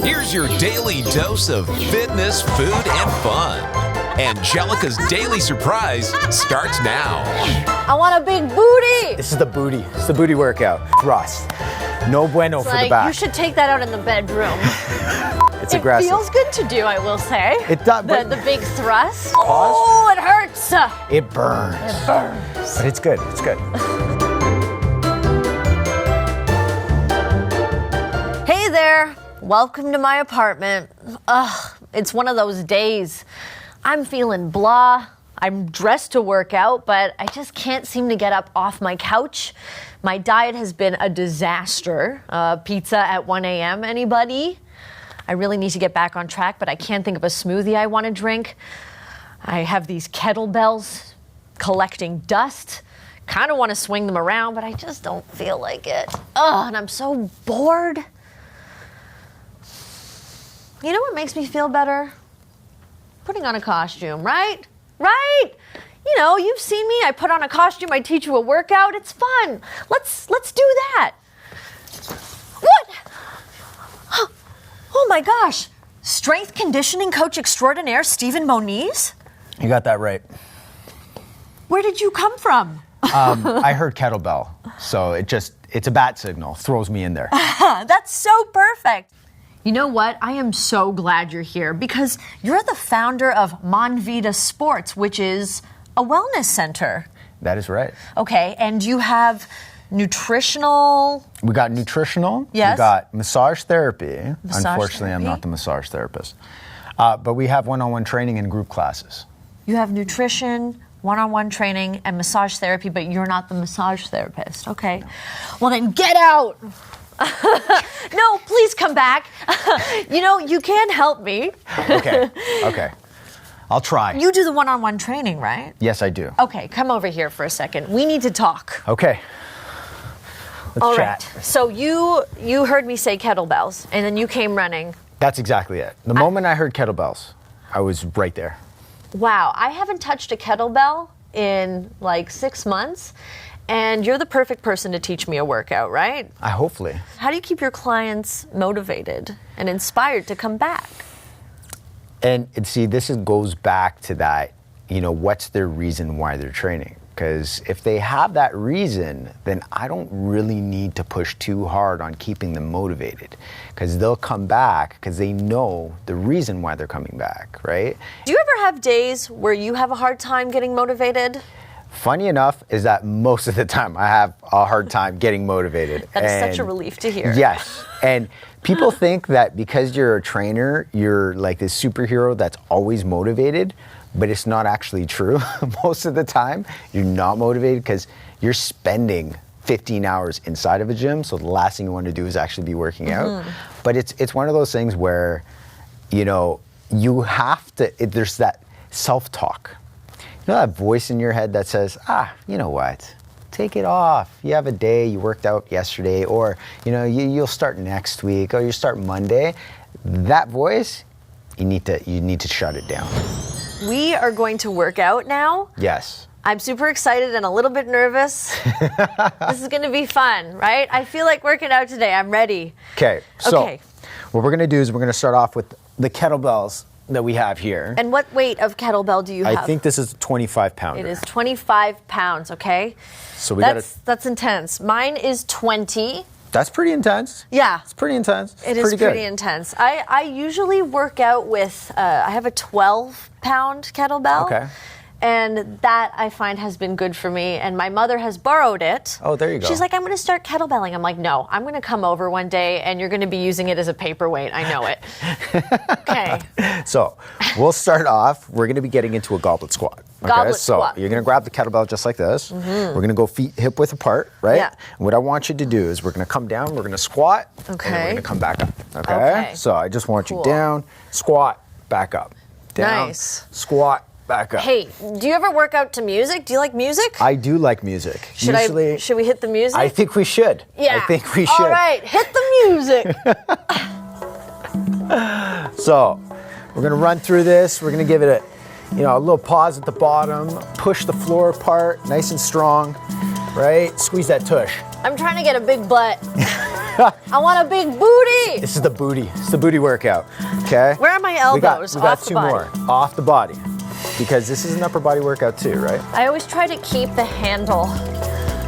Here's your daily dose of fitness, food, and fun. Anjelica's Daily Surprise starts now. I want a big booty. This is the booty. It's the booty workout. Thrust. No bueno for the back. You should take that out in the bedroom. It's aggressive. It feels good to do, I will say. It does. The big thrust. Pause. Oh, it hurts. It burns. It burns. But it's good. It's good. Hey there. Welcome to my apartment. Ugh, it's one of those days. I'm feeling blah. I'm dressed to work out, but I just can't seem to get up off my couch. My diet has been a disaster. Pizza at 1 a.m., anybody? I really need to get back on track, but I can't think of a smoothie I want to drink. I have these kettlebells collecting dust. Kind of want to swing them around, but I just don't feel like it. Ugh, and I'm so bored. You know what makes me feel better? Putting on a costume, right? Right? You know, you've seen me. I put on a costume. I teach you a workout. It's fun. Let's do that. What? Oh my gosh. Strength conditioning coach extraordinaire Stephen Moniz? You got that right. Where did you come from? I heard kettlebell, so it's a bat signal. Throws me in there. That's so perfect. You know what? I am so glad you're here because you're the founder of Monvita Sports, which is a wellness center. That is right. Okay, and you have nutritional... We got nutritional. Yes. We got massage therapy. Unfortunately, therapy. I'm not the massage therapist. But we have one-on-one training and group classes. You have nutrition, one-on-one training, and massage therapy, but you're not the massage therapist. Okay. No. Well, then get out. No, please come back. You know, you can't help me. Okay. I'll try. You do the one-on-one training, right? Yes, I do. Okay, come over here for a second. We need to talk. Okay. Let's chat. So you heard me say kettlebells, and then you came running. That's exactly it. The moment I heard kettlebells, I was right there. Wow, I haven't touched a kettlebell in like 6 months. And you're the perfect person to teach me a workout, right? Hopefully. How do you keep your clients motivated and inspired to come back? And see, goes back to that, what's their reason why they're training? Because if they have that reason, then I don't really need to push too hard on keeping them motivated. Because they'll come back because they know the reason why they're coming back, right? Do you ever have days where you have a hard time getting motivated? Funny enough is that most of the time I have a hard time getting motivated. That is such a relief to hear. Yes. And people think that because you're a trainer, you're like this superhero that's always motivated, but it's not actually true. Most of the time, you're not motivated because you're spending 15 hours inside of a gym, so the last thing you want to do is actually be working out. But it's one of those things where, you have to, there's that self-talk. You know that voice in your head that says, you know what? Take it off. You have a day, you worked out yesterday, or you'll start next week, or you start Monday. That voice, you need to shut it down. We are going to work out now. Yes. I'm super excited and a little bit nervous. This is going to be fun, right? I feel like working out today. I'm ready. Okay. So what we're going to do is we're going to start off with the kettlebells that we have here. And what weight of kettlebell do you have? I think this is a 25 pounder. It is 25 pounds, okay? So that's intense. Mine is 20. That's pretty intense. Yeah. It's pretty intense. It is pretty intense. I usually work out with, I have a 12-pound kettlebell. Okay. And that I find has been good for me. And my mother has borrowed it. Oh, there you go. She's like, I'm going to start kettlebelling. I'm like, no, I'm going to come over one day and you're going to be using it as a paperweight. I know it. Okay. So we'll start off. We're going to be getting into a goblet squat. Okay? Goblet squat. So you're going to grab the kettlebell just like this. We're going to go feet hip width apart, right? Yeah. And what I want you to do is we're going to come down, we're going to squat, and then we're going to come back up. Okay? So I just want you down, squat, back up. Down, nice. Squat, back up. Hey, do you ever work out to music? Do you like music? I do like music. Should we hit the music? I think we should. Yeah. I think we should. All right, hit the music. So we're going to run through this. We're going to give it a little pause at the bottom. Push the floor apart, nice and strong, right? Squeeze that tush. I'm trying to get a big butt. I want a big booty. This is the booty. It's the booty workout. Okay. Where are my elbows? We got Off the two body. more off the body, because this is an upper body workout too, right? I always try to keep the handle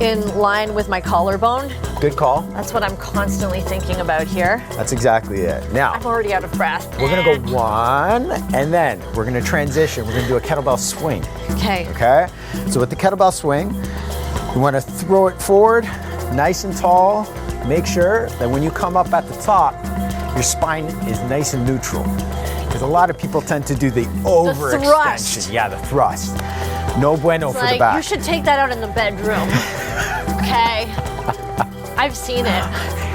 in line with my collarbone. Good call. That's what I'm constantly thinking about here. That's exactly it. Now, I'm already out of breath. we're gonna go one, and then we're gonna transition. We're gonna do a kettlebell swing. Okay. Okay? So with the kettlebell swing, you wanna throw it forward, nice and tall. Make sure that when you come up at the top, your spine is nice and neutral. Because a lot of people tend to do the overextension. thrust. Yeah, the thrust. No bueno for the Like, back. you should take that out in the bedroom. Okay. I've seen it.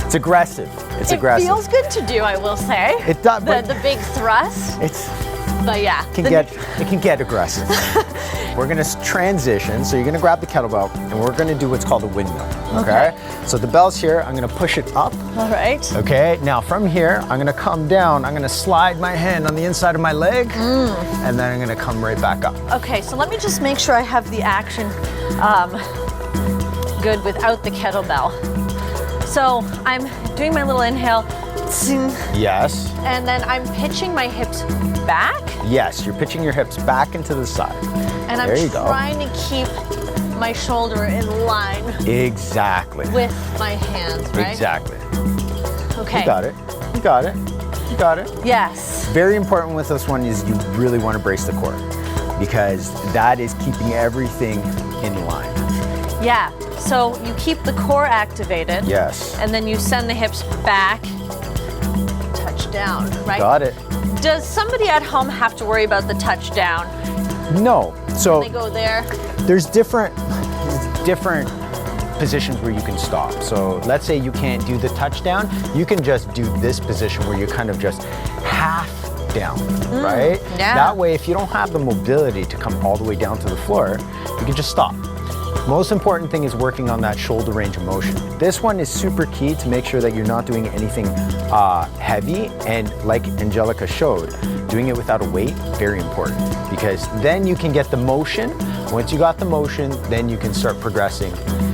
It's aggressive. It's It aggressive. feels good to do, I will say. It does, The, but- the big thrust. It's But yeah. it can get aggressive. We're gonna transition, so you're gonna grab the kettlebell, and we're gonna do what's called a windmill. Okay? So the bell's here. I'm gonna push it up. All right. Okay, now from here, I'm gonna come down. I'm gonna slide my hand on the inside of my leg, and then I'm gonna come right back up. Okay, so let me just make sure I have the action good without the kettlebell. So I'm doing my little inhale, Yes, and then I'm pitching my hips back, yes, you're pitching your hips back into the side. and I'm There you go. trying to keep my shoulder in line Exactly. with my hands, right? Exactly. Okay. You got it. You got it. You got it. Yes. Very important with this one is you really want to brace the core, because that is keeping everything in line. Yeah. So you keep the core activated. Yes. And then you send the hips back, touch down, right? Got it. Does somebody at home have to worry about the touchdown? No. So They go there. there's different positions where you can stop. So let's say you can't do the touchdown, you can just do this position where you're kind of just half down, right? yeah. That way, if you don't have the mobility to come all the way down to the floor, you can just stop. Most important thing is working on that shoulder range of motion. This one is super key to make sure that you're not doing anything heavy, and like Anjelica showed, doing it without a weight, very important, because then you can get the motion. Once you got the motion, then you can start progressing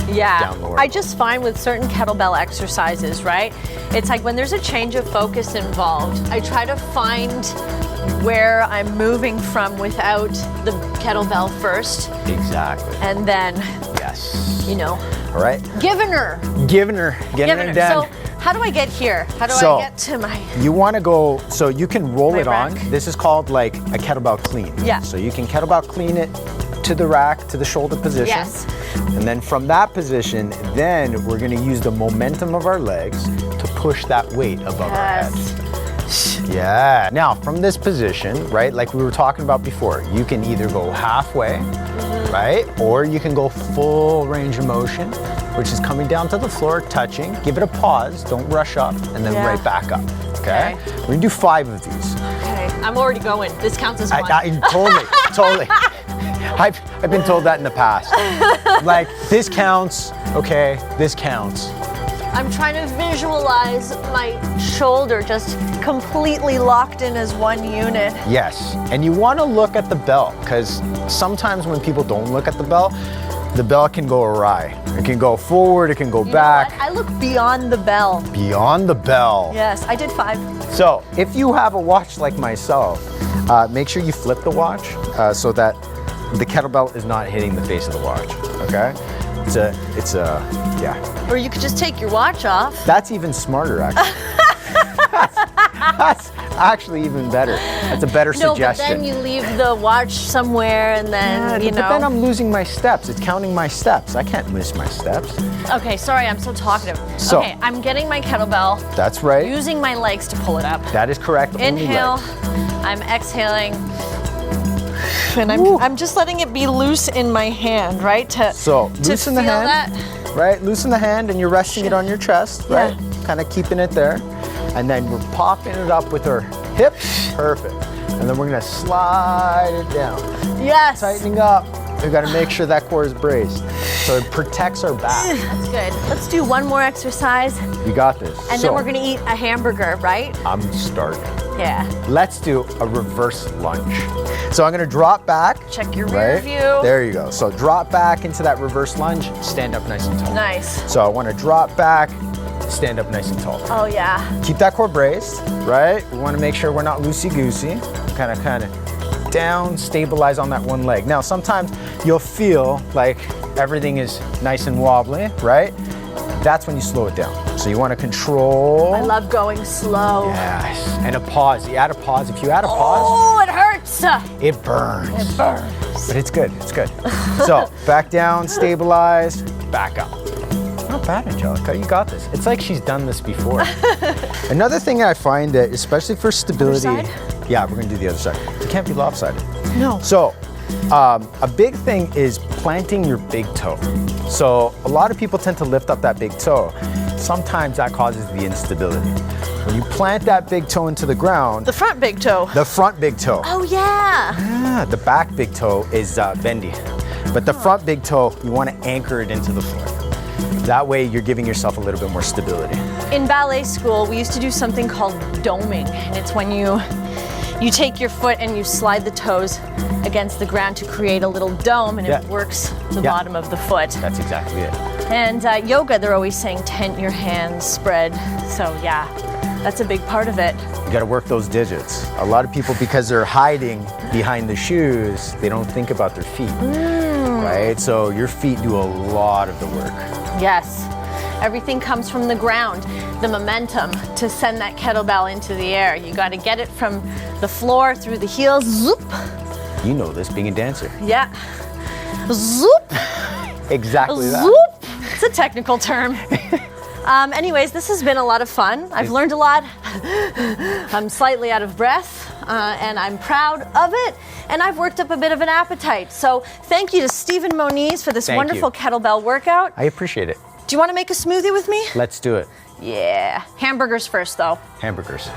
Yeah. down lower. I just find with certain kettlebell exercises, right? It's like when there's a change of focus involved, I try to find where I'm moving from without the kettlebell first, Exactly. and then, Yes. you know, All right. giving her. Getting her So down. how do I get here? How do So- I get to my... You want to go, so you can roll My it on. rack. This is called like a kettlebell clean. Yeah. So you can kettlebell clean it to the rack, to the shoulder position. Yes. And then from that position, then we're going to use the momentum of our legs to push that weight above our head. Yes. Yeah. Now, from this position, right, like we were talking about before, you can either go halfway, right, or you can go full range of motion, which is coming down to the floor, touching, give it a pause, don't rush up, and then Yeah. right back up. Okay? Okay. We're gonna do 5 of these. Okay, I'm already going. This counts as one. Totally. I've been told that in the past. Like, this counts, okay, this counts. I'm trying to visualize my shoulder just completely locked in as one unit. Yes, and you want to look at the bell, because sometimes when people don't look at the bell can go awry. It can go forward, it can go You back. know what? I look beyond the bell. Beyond the bell. Yes, I did 5. So if you have a watch like myself, make sure you flip the watch so that the kettlebell is not hitting the face of the watch, okay? Yeah. Or you could just take your watch off. That's even smarter, actually. that's actually even better. That's a better No, but suggestion. then you leave the watch somewhere and then, you know. But then I'm losing my steps. It's counting my steps. I can't miss my steps. Okay, sorry, I'm so talkative. So- Okay, I'm getting my kettlebell, That's right. using my legs to pull it up. That is correct. Only Inhale, legs. I'm exhaling. And I'm just letting it be loose in my hand, right? So to loosen the feel hand, that. right? Loosen the hand, and you're resting it on your chest, Yeah. right? Kind of keeping it there, and then we're popping it up with our hips. Perfect. And then we're gonna slide it down, Yes. tightening up. We got to make sure that core is braced, so it protects our back. That's good. Let's do one more exercise, You got this. and So, then we're gonna eat a hamburger, right? I'm starting. Yeah. Let's do a reverse lunge. So I'm gonna drop back. Check your rear Right? view. There you go. So drop back into that reverse lunge, stand up nice and tall. Nice. So I wanna drop back, stand up nice and tall. Oh yeah. Keep that core braced, right? We want to make sure we're not loosey-goosey. Kind of down, stabilize on that one leg. Now, sometimes you'll feel like everything is nice and wobbly, right? That's when you slow it down. So you want to control. I love going slow. Yes, and a pause. You add a pause. If you add a pause, Oh, it hurts. it burns. It burns. But it's good, it's good. So, back down, stabilize, back up. Not bad, Anjelica, you got this. It's like she's done this before. Another thing I find that, especially for stability. Other side? Yeah, we're gonna do the other side. You can't be lopsided. No. So, a big thing is planting your big toe. So, a lot of people tend to lift up that big toe. Sometimes that causes the instability. When you plant that big toe into the ground, The front big toe. the front big toe. Oh yeah. Yeah, the back big toe is bendy. But the front big toe, you want to anchor it into the floor. That way you're giving yourself a little bit more stability. In ballet school, we used to do something called doming, and it's when you take your foot and you slide the toes against the ground to create a little dome, and Yeah. it works the Yeah. bottom of the foot. That's exactly it. And yoga, they're always saying tent your hands, spread. So yeah, that's a big part of it. You got to work those digits. A lot of people, because they're hiding behind the shoes, they don't think about their feet, right? So your feet do a lot of the work. Yes. Everything comes from the ground, the momentum to send that kettlebell into the air. You got to get it from the floor through the heels, zoop. You know this, being a dancer. Yeah. Zoop. Exactly that. Zoop. It's a technical term. Anyways, this has been a lot of fun. I've learned a lot. I'm slightly out of breath, and I'm proud of it. And I've worked up a bit of an appetite. So thank you to Stephen Moniz for this Thank wonderful you. kettlebell workout. I appreciate it. Do you want to make a smoothie with me? Let's do it. Yeah. Hamburgers first, though. Hamburgers.